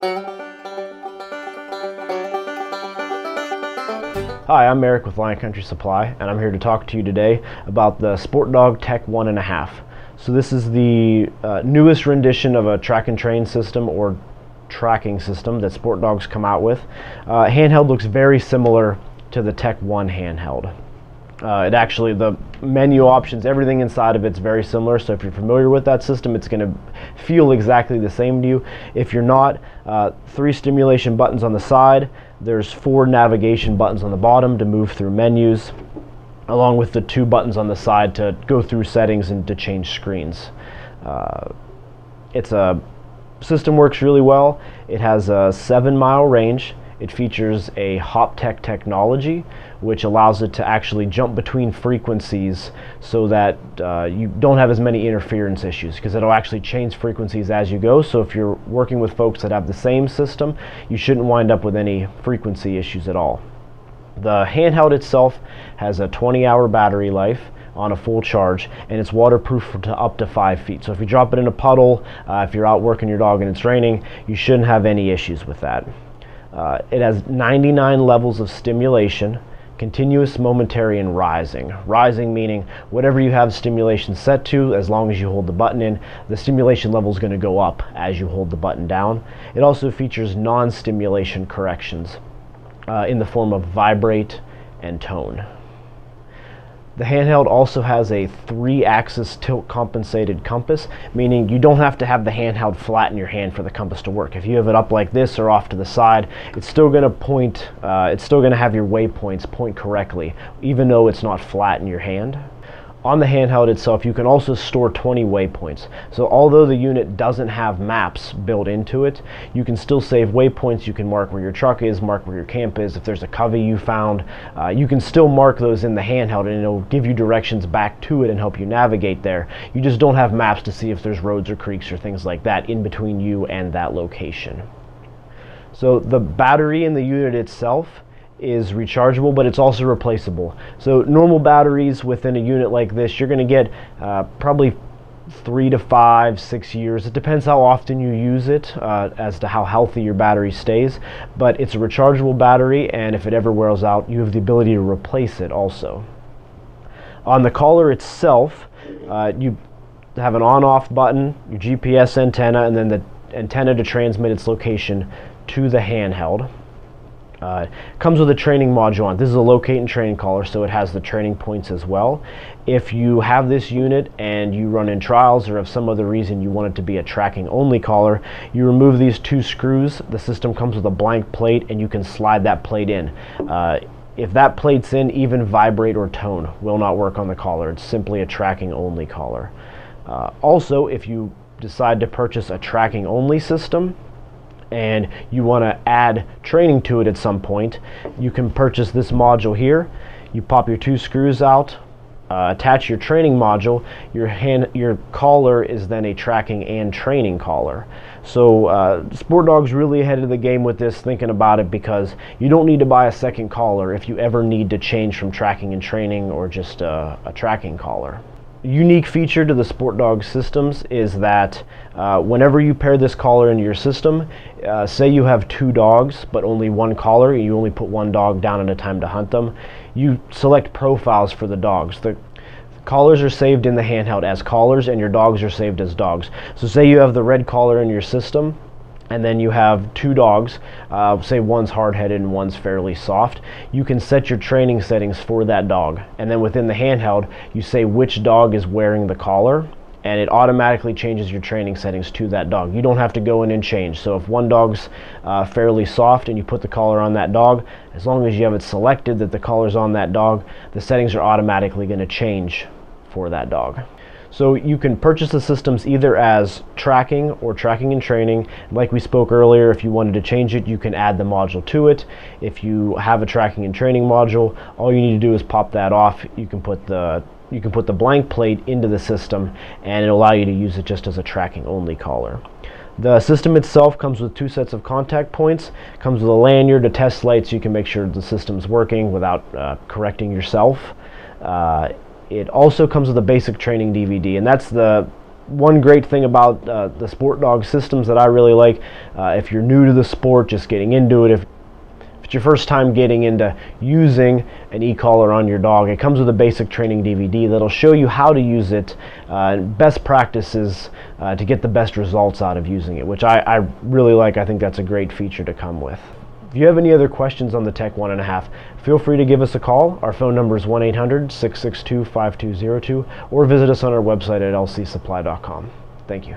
Hi, I'm Eric with Lion Country Supply, and I'm here to talk to you today about the SportDOG TEK 1.5. So this is the newest rendition of a track and train system or tracking system that SportDOG's come out with. Handheld looks very similar to the TEK 1 handheld. The menu options, everything inside of it's very similar, so if you're familiar with that system, it's going to feel exactly the same to you. If you're not, 3 stimulation buttons on the side, there's 4 navigation buttons on the bottom to move through menus, along with the 2 buttons on the side to go through settings and to change screens. System works really well. It has a 7-mile range. It features a hop-tech technology, which allows it to actually jump between frequencies so that you don't have as many interference issues, because it'll actually change frequencies as you go. So if you're working with folks that have the same system, you shouldn't wind up with any frequency issues at all. The handheld itself has a 20-hour battery life on a full charge, and it's waterproof for up to 5 feet. So if you drop it in a puddle, if you're out working your dog and it's raining, you shouldn't have any issues with that. It has 99 levels of stimulation, continuous, momentary, and rising. Rising meaning whatever you have stimulation set to, as long as you hold the button in, the stimulation level is going to go up as you hold the button down. It also features non-stimulation corrections in the form of vibrate and tone. The handheld also has a 3-axis tilt compensated compass, meaning you don't have to have the handheld flat in your hand for the compass to work. If you have it up like this or off to the side, it's still going to point, it's still going to have your waypoints point correctly, even though it's not flat in your hand. On the handheld itself, you can also store 20 waypoints. So although the unit doesn't have maps built into it, you can still save waypoints. You can mark where your truck is, mark where your camp is. If there's a covey you found, you can still mark those in the handheld, and it'll give you directions back to it and help you navigate there. You just don't have maps to see if there's roads or creeks or things like that in between you and that location. So the battery in the unit itself is rechargeable, but it's also replaceable. So normal batteries within a unit like this, you're going to get probably 3 to 5, 6 years. It depends how often you use it as to how healthy your battery stays, but it's a rechargeable battery, and if it ever wears out, you have the ability to replace it also. On the collar itself, you have an on-off button, your GPS antenna, and then the antenna to transmit its location to the handheld. Comes with a training module on. This is a locate and train collar, so it has the training points as well. If you have this unit and you run in trials, or if some other reason you want it to be a tracking only collar, you remove these 2 screws. The system comes with a blank plate, and you can slide that plate in. If that plate's in, even vibrate or tone will not work on the collar. It's simply a tracking only collar. Also, if you decide to purchase a tracking only system and you want to add training to it at some point, you can purchase this module here. You pop your 2 screws out, attach your training module. Your collar is then a tracking and training collar. So SportDOG's really ahead of the game with this, thinking about it, because you don't need to buy a second collar if you ever need to change from tracking and training or just a tracking collar. Unique feature to the SportDOG systems is that whenever you pair this collar into your system, say you have 2 dogs but only 1 collar, and you only put 1 dog down at a time to hunt them, you select profiles for the dogs. The collars are saved in the handheld as collars, and your dogs are saved as dogs. So say you have the red collar in your system, and then you have 2 dogs, say one's hard-headed and one's fairly soft. You can set your training settings for that dog, and then within the handheld you say which dog is wearing the collar, and it automatically changes your training settings to that dog. You don't have to go in and change. So if one dog's fairly soft and you put the collar on that dog, as long as you have it selected that the collar's on that dog, the settings are automatically going to change for that dog. So you can purchase the systems either as tracking or tracking and training. Like we spoke earlier, if you wanted to change it, you can add the module to it. If you have a tracking and training module, all you need to do is pop that off. You can put the blank plate into the system, and it'll allow you to use it just as a tracking only collar. The system itself comes with 2 sets of contact points, comes with a lanyard, a test light, so you can make sure the system's working without correcting yourself. It also comes with a basic training DVD, and that's the one great thing about the SportDOG systems that I really like, if you're new to the sport, just getting into it, if it's your first time getting into using an e-collar on your dog, it comes with a basic training DVD that'll show you how to use it, and best practices to get the best results out of using it, which I really like. I think that's a great feature to come with. If you have any other questions on the Tech 1.5, feel free to give us a call. Our phone number is 1-800-662-5202, or visit us on our website at lcsupply.com. Thank you.